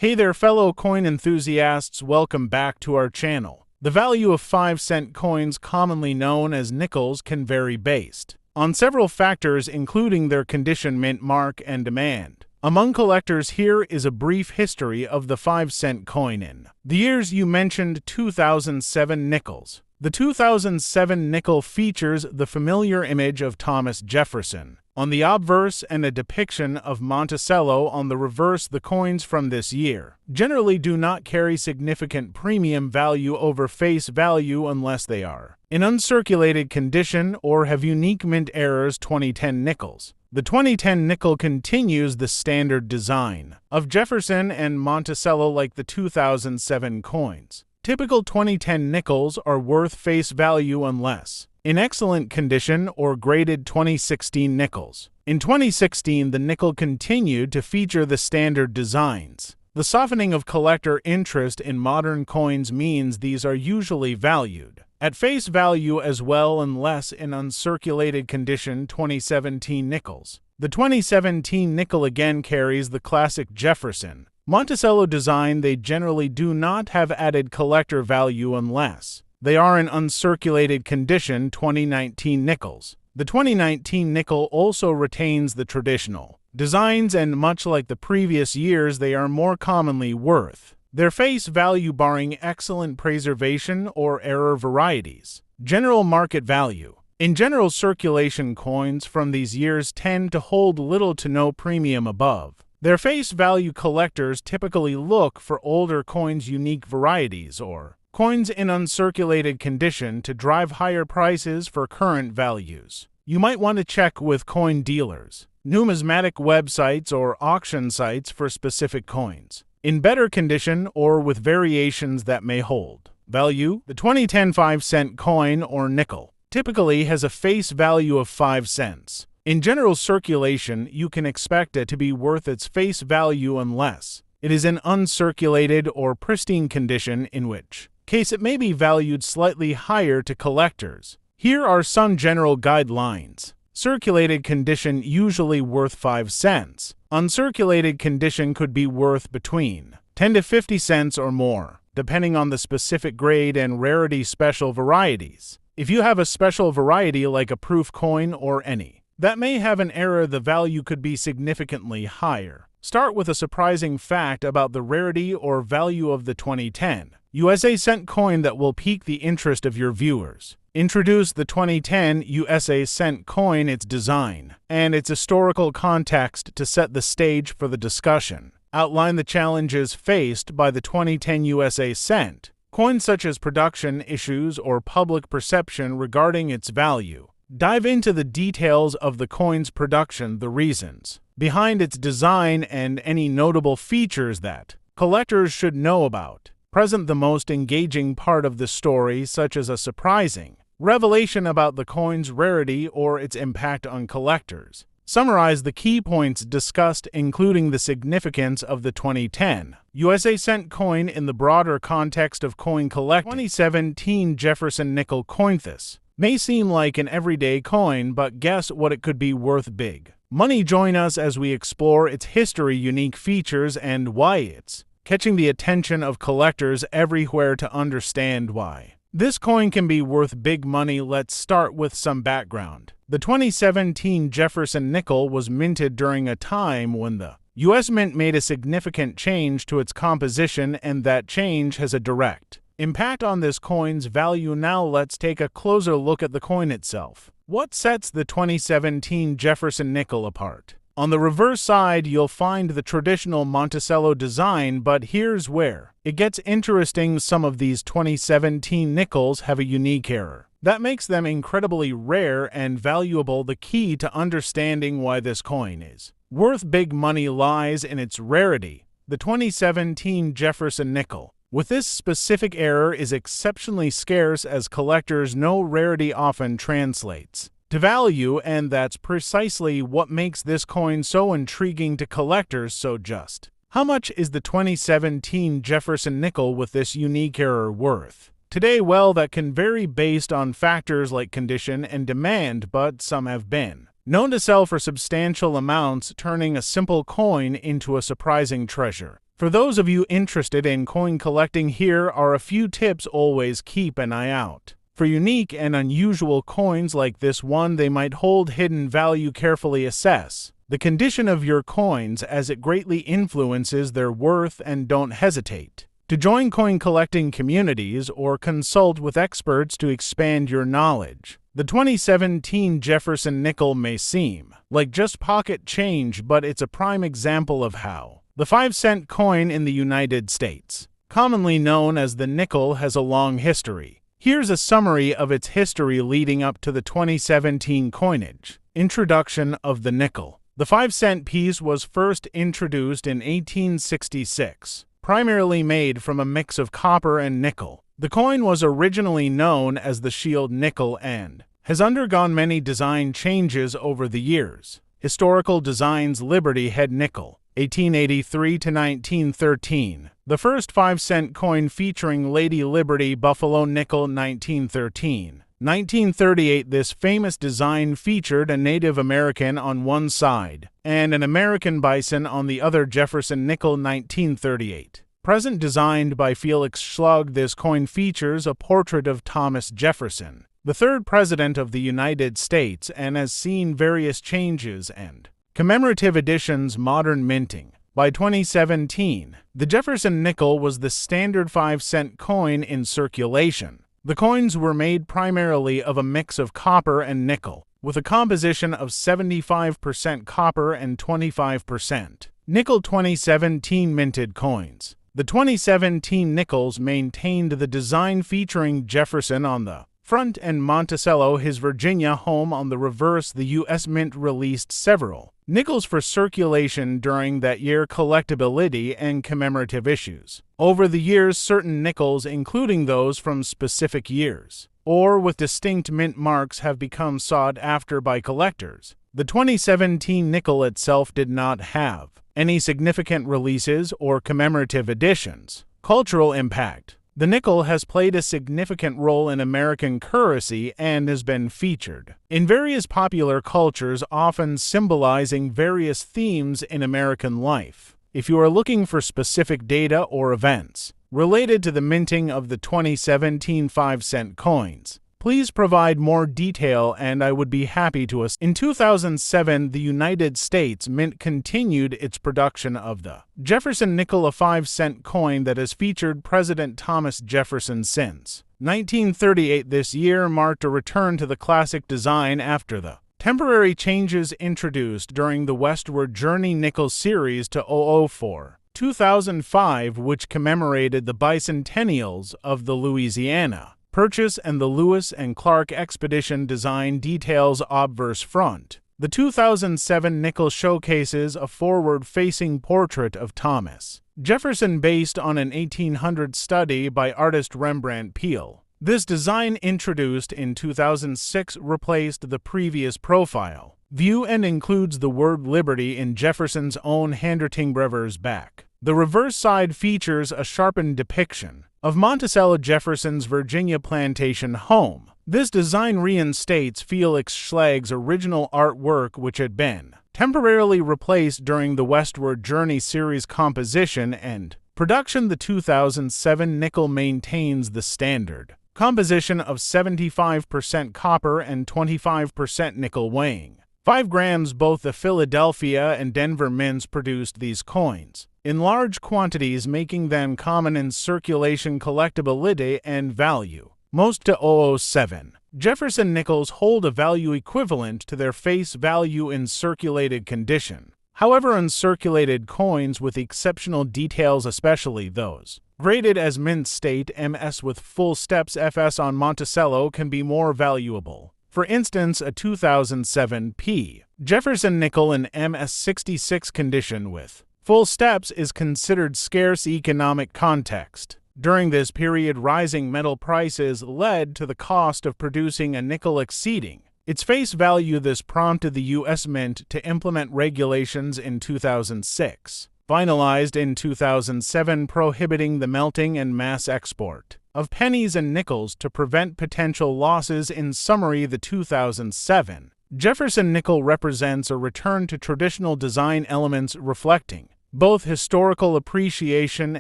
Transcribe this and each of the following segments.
Hey there, fellow coin enthusiasts, welcome back to our channel. The value of 5-cent coins, commonly known as nickels, can vary based on several factors, including their condition, mint mark, and demand. Among collectors, here is a brief history of the 5-cent coin in the years. You mentioned 2007 nickels. The 2007 nickel features the familiar image of Thomas Jefferson on the obverse and a depiction of Monticello on the reverse. The coins from this year generally do not carry significant premium value over face value unless they are in uncirculated condition or have unique mint errors. 2010 nickels. The 2010 nickel continues the standard design of Jefferson and Monticello like the 2007 coins. Typical 2010 nickels are worth face value unless in excellent condition or graded. 2016 nickels. In 2016, the nickel continued to feature the standard designs. The softening of collector interest in modern coins means these are usually valued at face value as well unless in uncirculated condition. 2017 nickels. The 2017 nickel again carries the classic Jefferson Monticello design. They generally do not have added collector value unless they are in uncirculated condition. 2019 nickels. The 2019 nickel also retains the traditional designs, and much like the previous years, they are more commonly worth their face value barring excellent preservation or error varieties. General market value. In general, circulation coins from these years tend to hold little to no premium above their face value. Collectors typically look for older coins, unique varieties, or coins in uncirculated condition to drive higher prices for current values. You might want to check with coin dealers, numismatic websites, or auction sites for specific coins in better condition or with variations that may hold value. The 2010 5-cent coin or nickel typically has a face value of 5 cents. In general circulation, you can expect it to be worth its face value unless it is in uncirculated or pristine condition, in which case it may be valued slightly higher to collectors. Here are some general guidelines. Circulated condition usually worth 5 cents. Uncirculated condition could be worth between 10 to 50 cents or more, depending on the specific grade and rarity. Special varieties. If you have a special variety like a proof coin or any that may have an error, the value could be significantly higher. Start with a surprising fact about the rarity or value of the 2010 USA cent coin that will pique the interest of your viewers. Introduce the 2010 USA cent coin, its design, and its historical context to set the stage for the discussion. Outline the challenges faced by the 2010 USA cent coin, such as production issues or public perception regarding its value. Dive into the details of the coin's production, the reasons behind its design, and any notable features that collectors should know about. Present the most engaging part of the story, such as a surprising revelation about the coin's rarity or its impact on collectors. Summarize the key points discussed, including the significance of the 2010 USA cent coin in the broader context of coin collecting. 2017 Jefferson nickel coin. This may seem like an everyday coin, but guess what? It could be worth big money. Join us as we explore its history, unique features, and why it's catching the attention of collectors everywhere. To understand why this coin can be worth big money, let's start with some background. The 2017 Jefferson nickel was minted during a time when the U.S. Mint made a significant change to its composition, and that change has a direct impact on this coin's value. Now let's take a closer look at the coin itself. What sets the 2017 Jefferson nickel apart? On the reverse side, you'll find the traditional Monticello design, but here's where it gets interesting. Some of these 2017 nickels have a unique error that makes them incredibly rare and valuable. The key to understanding why this coin is worth big money lies in its rarity. The 2017 Jefferson nickel with this specific error is exceptionally scarce, as collectors know rarity often translates to value, and that's precisely what makes this coin so intriguing to collectors. So just how much is the 2017 Jefferson nickel with this unique error worth today? Well, that can vary based on factors like condition and demand, but some have been known to sell for substantial amounts, turning a simple coin into a surprising treasure. For those of you interested in coin collecting, here are a few tips. Always keep an eye out for unique and unusual coins like this one. They might hold hidden value. Carefully assess the condition of your coins, as it greatly influences their worth, and don't hesitate to join coin collecting communities or consult with experts to expand your knowledge. The 2017 Jefferson nickel may seem like just pocket change, but it's a prime example of how the 5-cent coin in the United States, commonly known as the nickel, has a long history. Here's a summary of its history leading up to the 2017 coinage. Introduction of the nickel. The 5-cent piece was first introduced in 1866, primarily made from a mix of copper and nickel. The coin was originally known as the shield nickel and has undergone many design changes over the years. Historical designs: Liberty Head nickel, 1883 to 1913. The first 5-cent coin featuring Lady Liberty Buffalo nickel, 1913. 1938, this famous design featured a Native American on one side and an American bison on the other. Jefferson nickel, 1938. Present, designed by Felix Schlug, this coin features a portrait of Thomas Jefferson, the third president of the United States, and has seen various changes and commemorative editions. Modern minting. By 2017, the Jefferson nickel was the standard 5-cent coin in circulation. The coins were made primarily of a mix of copper and nickel, with a composition of 75% copper and 25% nickel. 2017 minted coins. The 2017 nickels maintained the design featuring Jefferson on the front and Monticello, his Virginia home, on the reverse. The U.S. Mint released several nickels for circulation during that year. Collectability and commemorative issues. Over the years, certain nickels, including those from specific years or with distinct mint marks, have become sought after by collectors. The 2017 nickel itself did not have any significant releases or commemorative editions. Cultural impact. The nickel has played a significant role in American currency and has been featured in various popular cultures, often symbolizing various themes in American life. If you are looking for specific data or events related to the minting of the 2017 5-cent coins, please provide more detail and I would be happy to assist. In 2007, the United States Mint continued its production of the Jefferson nickel, a 5-cent coin that has featured President Thomas Jefferson since 1938. This year marked a return to the classic design after the temporary changes introduced during the Westward Journey nickel series to 004. 2005, which commemorated the bicentennials of the Louisiana Purchase and the Lewis and Clark Expedition. Design details: obverse front. The 2007 nickel showcases a forward-facing portrait of Thomas Jefferson based on an 1800 study by artist Rembrandt Peale. This design, introduced in 2006, replaced the previous profile view and includes the word Liberty in Jefferson's own handwriting Brever's back. The reverse side features a sharpened depiction of Monticello, Jefferson's Virginia plantation home. This design reinstates Felix Schlag's original artwork, which had been temporarily replaced during the Westward Journey series composition and production. The 2007 nickel maintains the standard composition of 75% copper and 25% nickel, weighing 5 grams. Both the Philadelphia and Denver mints produced these coins in large quantities, making them common in circulation. Collectability and value. Most to 007 Jefferson nickels hold a value equivalent to their face value in circulated condition. However, uncirculated coins with exceptional details, especially those graded as mint state MS with full steps FS on Monticello, can be more valuable. For instance, a 2007 P. Jefferson nickel in MS66 condition with full steps is considered scarce. Economic context. During this period, rising metal prices led to the cost of producing a nickel exceeding its face value. This prompted the U.S. Mint to implement regulations in 2006, finalized in 2007, prohibiting the melting and mass export of pennies and nickels to prevent potential losses. In summary, the 2007 Jefferson nickel represents a return to traditional design elements, reflecting both historical appreciation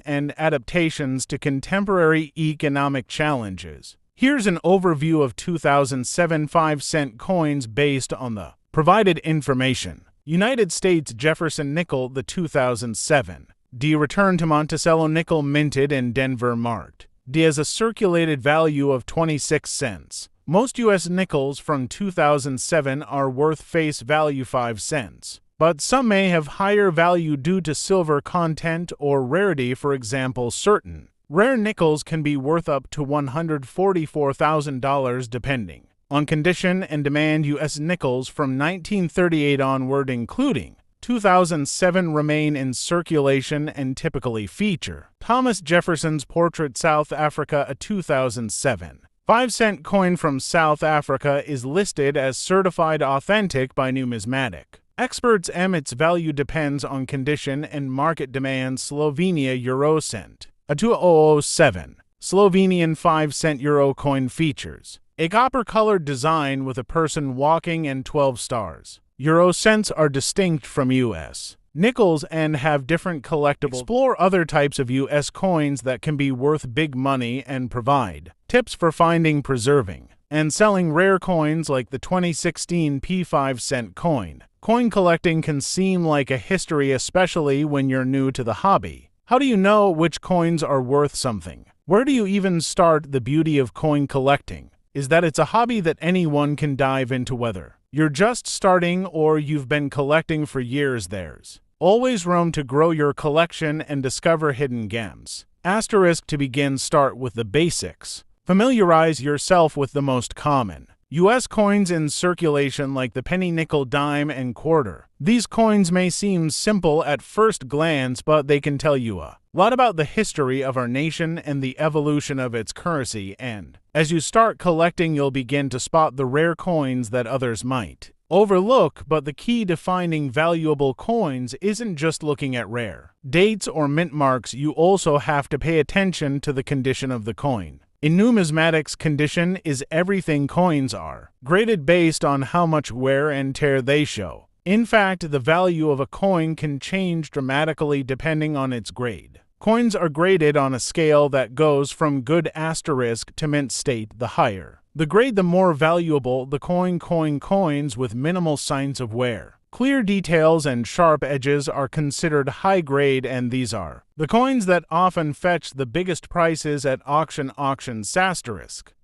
and adaptations to contemporary economic challenges. Here's an overview of 2007 5-cent coins based on the provided information. United States Jefferson nickel, the 2007. D. Return to Monticello nickel, minted in Denver, marked. D has a circulated value of 26 cents. Most U.S. nickels from 2007 are worth face value 5 cents, but some may have higher value due to silver content or rarity. For example, certain rare nickels can be worth up to $144,000 depending on condition and demand. U.S. nickels from 1938 onward, including 2007, remain in circulation and typically feature Thomas Jefferson's portrait. South Africa, a 2007 5-cent coin from South Africa is listed as certified authentic by numismatic experts. Its value depends on condition and market demand. Slovenia Eurocent, a 2007 Slovenian 5-cent euro coin features a copper-colored design with a person walking and 12 stars. Eurocents are distinct from U.S. nickels and have different collectibles. Explore other types of U.S. coins that can be worth big money and provide tips for finding, preserving, and selling rare coins like the 2016 P5-cent coin. Coin collecting can seem like a history, especially when you're new to the hobby. How do you know which coins are worth something? Where do you even start? The beauty of coin collecting is that it's a hobby that anyone can dive into, whether you're just starting or you've been collecting for years. There's always room to grow your collection and discover hidden gems. To begin, start with the basics. Familiarize yourself with the most common U.S. coins in circulation, like the penny, nickel, dime, and quarter. These coins may seem simple at first glance, but they can tell you a lot about the history of our nation and the evolution of its currency. And as you start collecting, you'll begin to spot the rare coins that others might overlook. But the key to finding valuable coins isn't just looking at rare dates or mint marks. You also have to pay attention to the condition of the coin. In numismatics, condition is everything. Coins are graded based on how much wear and tear they show. In fact, the value of a coin can change dramatically depending on its grade. Coins are graded on a scale that goes from good to mint state. The higher the grade, the more valuable the coin. Coins with minimal signs of wear, clear details, and sharp edges are considered high grade, and these are the coins that often fetch the biggest prices at auction.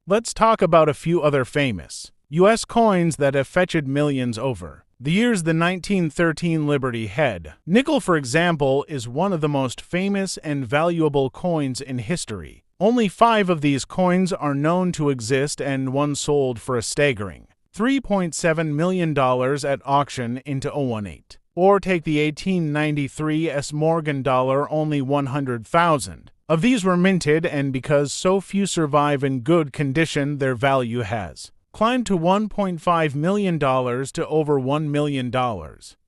Let's talk about a few other famous U.S. coins that have fetched millions over the years. The 1913 Liberty Head nickel, for example, is one of the most famous and valuable coins in history. Only 5 of these coins are known to exist, and one sold for a staggering $3.7 million at auction into 2018. Or take the 1893 S. Morgan dollar, only 100,000 of these were minted, and because so few survive in good condition, their value has climbed to $1.5 million to over $1 million.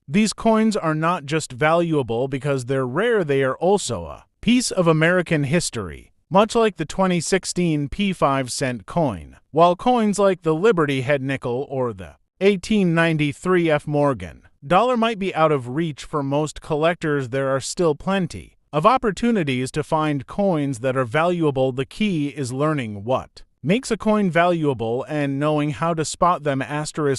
These coins are not just valuable because they're rare, they are also a piece of American history, much like the 2016 P5-cent coin. While coins like the Liberty Head nickel or the 1893 F. Morgan dollar might be out of reach for most collectors, there are still plenty of opportunities to find coins that are valuable. The key is learning what makes a coin valuable and knowing how to spot them.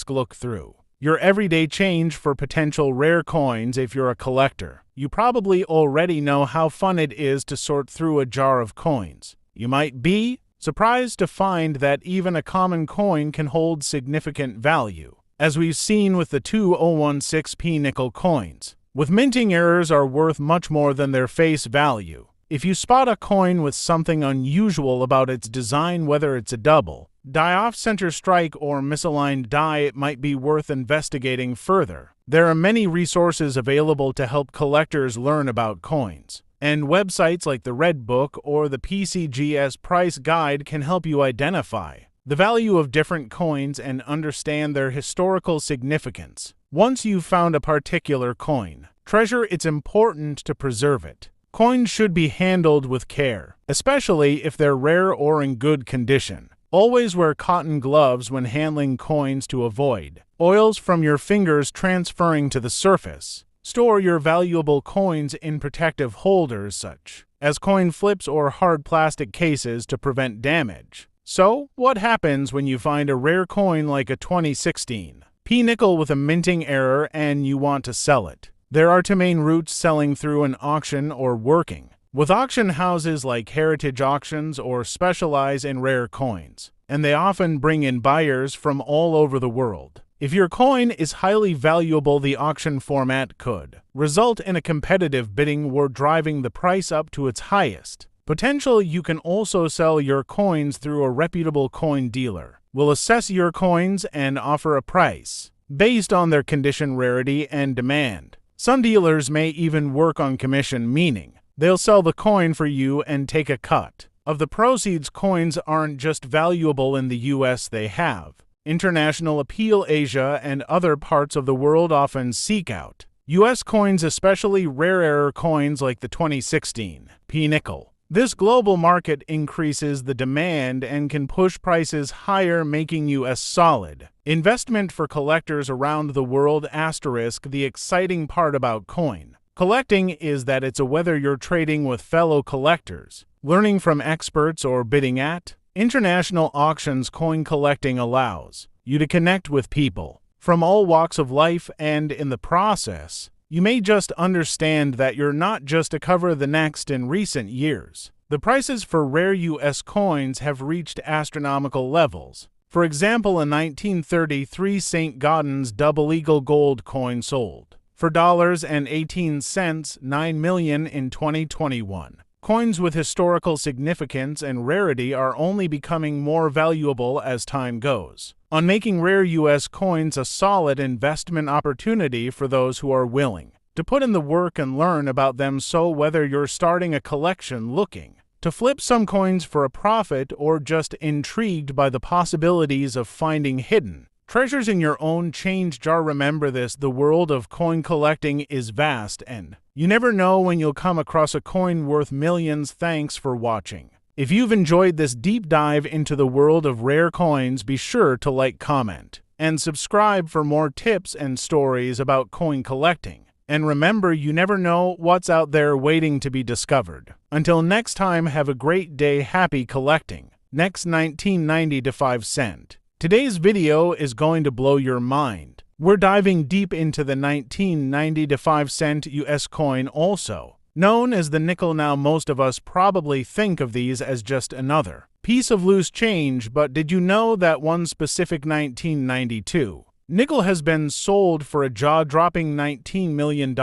Look through your everyday change for potential rare coins. If you're a collector, you probably already know how fun it is to sort through a jar of coins. You might be surprised to find that even a common coin can hold significant value, as we've seen with the 2016P nickel coins. With minting, errors are worth much more than their face value. If you spot a coin with something unusual about its design, whether it's a double die off-center strike or misaligned die, it might be worth investigating further. There are many resources available to help collectors learn about coins, and websites like the Red Book or the PCGS Price Guide can help you identify the value of different coins and understand their historical significance. Once you've found a particular coin treasure, it's important to preserve it. Coins should be handled with care, especially if they're rare or in good condition. Always wear cotton gloves when handling coins to avoid oils from your fingers transferring to the surface. Store your valuable coins in protective holders such as coin flips or hard plastic cases to prevent damage. So, what happens when you find a rare coin like a 2016 P-nickel with a minting error and you want to sell it? There are two main routes: selling through an auction or working with auction houses like Heritage Auctions or specialize in rare coins, and they often bring in buyers from all over the world. If your coin is highly valuable, the auction format could result in a competitive bidding war driving the price up to its highest potential. You can also sell your coins through a reputable coin dealer. Will assess your coins and offer a price based on their condition, rarity, and demand. Some dealers may even work on commission, meaning they'll sell the coin for you and take a cut of the proceeds. Coins aren't just valuable in the US, they have international appeal. Asia and other parts of the world often seek out US coins, especially rarer coins like the 2016 P-nickel. This global market increases the demand and can push prices higher, making you a solid investment for collectors around the world. Asterisk: the exciting part about coin collecting is that it's whether you're trading with fellow collectors, learning from experts, or bidding at international auctions. Coin collecting allows you to connect with people from all walks of life, and in the process, you may just understand that you're not just a cover the next. In recent years, the prices for rare US coins have reached astronomical levels. For example, a 1933 St. Gaudens double eagle gold coin sold for $0.18, $9 million in 2021. Coins with historical significance and rarity are only becoming more valuable as time goes on, making rare US coins a solid investment opportunity for those who are willing to put in the work and learn about them. So whether you're starting a collection, looking to flip some coins for a profit, or just intrigued by the possibilities of finding hidden treasures in your own change jar, remember this: the world of coin collecting is vast and you never know when you'll come across a coin worth millions. Thanks for watching. If you've enjoyed this deep dive into the world of rare coins, be sure to like, comment, and subscribe for more tips and stories about coin collecting. And remember, you never know what's out there waiting to be discovered. Until next time, have a great day. Happy collecting. Next, 1990 to 5 cent. Today's video is going to blow your mind. We're diving deep into the 1990 to 5 cent US coin, also known as the nickel. Now, most of us probably think of these as just another piece of loose change, but did you know that one specific 1992 nickel has been sold for a jaw-dropping $19 million?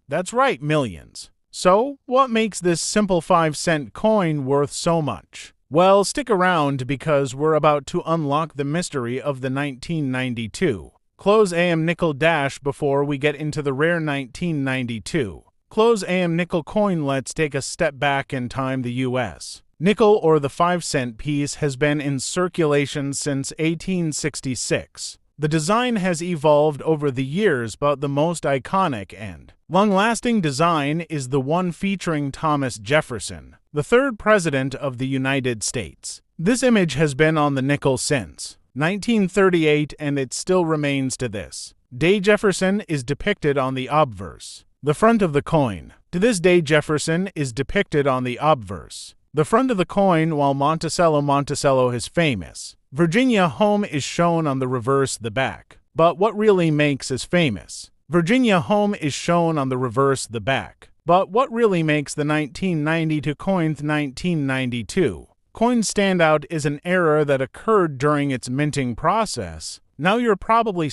That's right, millions. So, what makes this simple 5-cent coin worth so much? Well, stick around because we're about to unlock the mystery of the 1992 Close AM nickel. Before we get into the rare 1992 Close AM nickel coin, let's take a step back in time. The US nickel, or the 5-cent piece, has been in circulation since 1866. The design has evolved over the years, but the most iconic and long-lasting design is the one featuring Thomas Jefferson, the third president of the United States. This image has been on the nickel since 1938, and it still remains to this day. Jefferson is depicted on the obverse, the front of the coin. To this day, Jefferson is depicted on the obverse, the front of the coin, while Monticello, his famous Virginia home, is shown on the reverse, the back. But what really makes his famous Virginia home is shown on the reverse, the back. But what really makes the 1992 coin, the 1992 coin, stand out is an error that occurred during its minting process. Now you're probably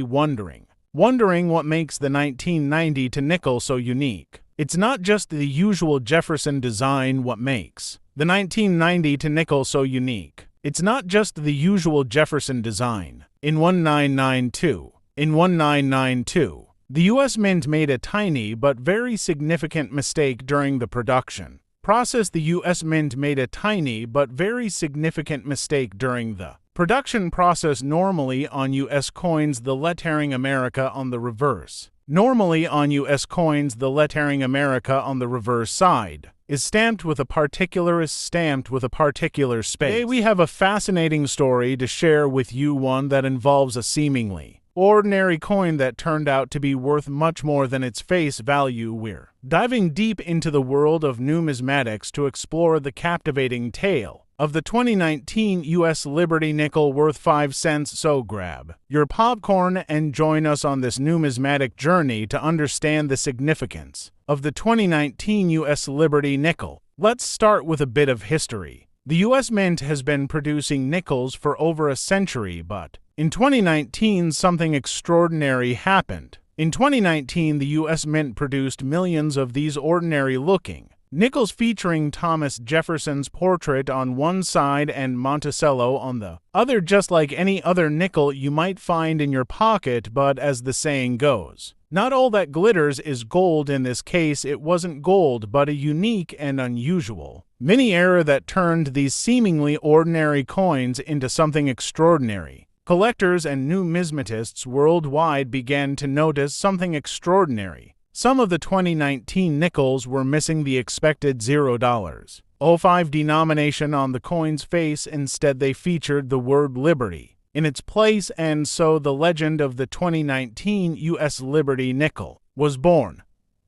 wondering what makes the 1990 to nickel so unique. It's not just the usual Jefferson design. What makes the 1990 to nickel so unique? It's not just the usual Jefferson design. In 1992, the U.S. Mint made a tiny but very significant mistake during the production process. The U.S. Mint made a tiny but very significant mistake during the Production process normally on U.S. coins, the lettering America on the reverse. Normally on U.S. coins, the lettering America on the reverse side is stamped with a particular space. Today we have a fascinating story to share with you, one that involves a seemingly ordinary coin that turned out to be worth much more than its face value. We're diving deep into the world of numismatics to explore the captivating tale of the 2019 U.S. Liberty nickel worth 5 cents. So grab your popcorn and join us on this numismatic journey to understand the significance of the 2019 U.S. Liberty nickel. Let's start with a bit of history. The U.S. Mint has been producing nickels for over a century, but in 2019 something extraordinary happened. In 2019, the U.S. Mint produced millions of these ordinary-looking nickels featuring Thomas Jefferson's portrait on one side and Monticello on the other, just like any other nickel you might find in your pocket. But as the saying goes, not all that glitters is gold. In this case, it wasn't gold, but a unique and unusual mini error that turned these seemingly ordinary coins into something extraordinary. Collectors and numismatists worldwide began to notice something extraordinary. Some of the 2019 nickels were missing the expected $0.05 denomination on the coin's face. Instead, they featured the word Liberty in its place, and so the legend of the 2019 U.S. Liberty nickel was born.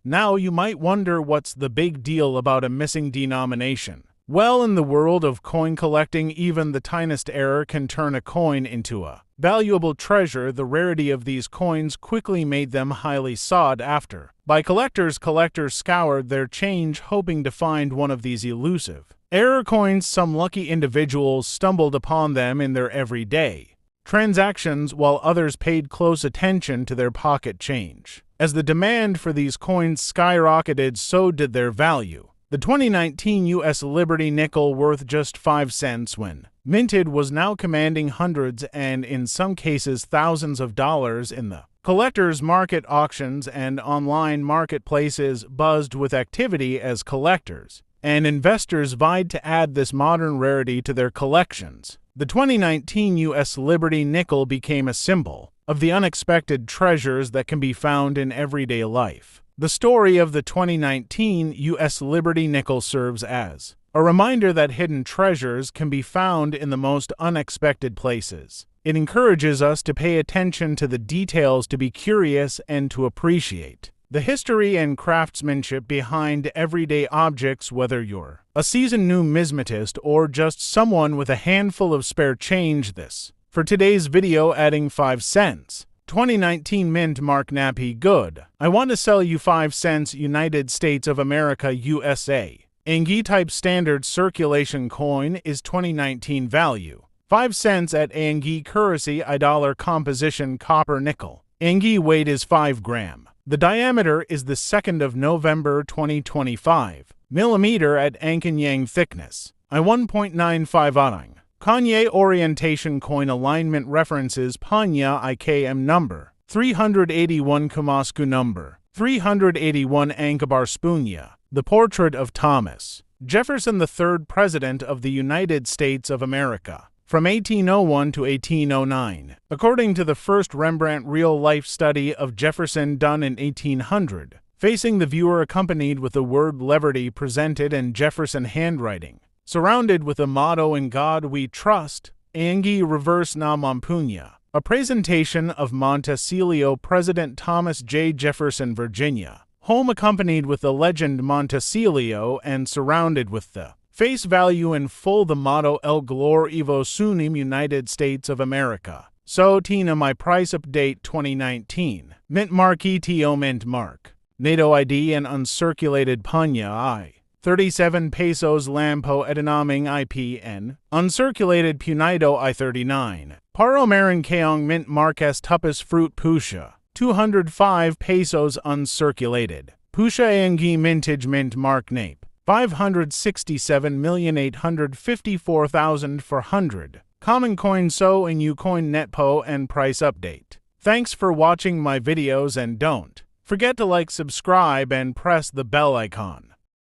Now you might wonder, what's the big deal about a missing denomination? Well, in the world of coin collecting, even the tiniest error can turn a coin into a valuable treasure. The rarity of these coins quickly made them highly sought after by collectors. Collectors scoured their change hoping to find one of these elusive error coins. Some lucky individuals stumbled upon them in their everyday transactions, while others paid close attention to their pocket change. As the demand for these coins skyrocketed, so did their value. The 2019 U.S. Liberty nickel, worth just 5 cents when minted, was now commanding hundreds and in some cases thousands of dollars in the collectors' market. Auctions and online marketplaces buzzed with activity as collectors and investors vied to add this modern rarity to their collections. The 2019 U.S. Liberty nickel became a symbol of the unexpected treasures that can be found in everyday life. The story of the 2019 U.S. Liberty nickel serves as a reminder that hidden treasures can be found in the most unexpected places. It encourages us to pay attention to the details, to be curious, and to appreciate the history and craftsmanship behind everyday objects. Whether you're a seasoned numismatist or just someone with a handful of spare change, this for today's video, adding 5 cents. 2019 mint mark nappy good. I want to sell you 5 cents United States of America USA. ANGI type standard circulation coin is 2019 value 5 cents at ANGI currency $1 composition copper nickel. ANGI weight is 5 gram. The diameter is the 2nd of November 2025. Millimeter at Ankanyang thickness. I 1.95 Arang. Kanye orientation coin alignment references Panya IKM number 381 Kamasku number 381 Ankabar Spunya. The portrait of Thomas Jefferson, the third president of the United States of America, from 1801 to 1809. According to the first Rembrandt real-life study of Jefferson done in 1800, facing the viewer, accompanied with the word Liberty presented in Jefferson handwriting, surrounded with the motto "In God We Trust," Angi reverse na Mampunya, a presentation of Monticello President Thomas J. Jefferson, Virginia, home, accompanied with the legend Monticello and surrounded with the face value in full, the motto El Glor Evo Sunim United States of America. So Tina, my price update 2019. Mint mark ETO mint mark. NATO ID and uncirculated Panya I. 37 pesos Lampo Edenaming IPN. Uncirculated Punido I39. Paro Marin Keong Mint Marques Tupis Fruit Pusha. 205 pesos uncirculated. Pusha Angi Mintage Mint Mark Nape. 567,854,400. Common coin So in Ucoin Netpo and price update. Thanks for watching my videos, and don't forget to like, subscribe, and press the bell icon.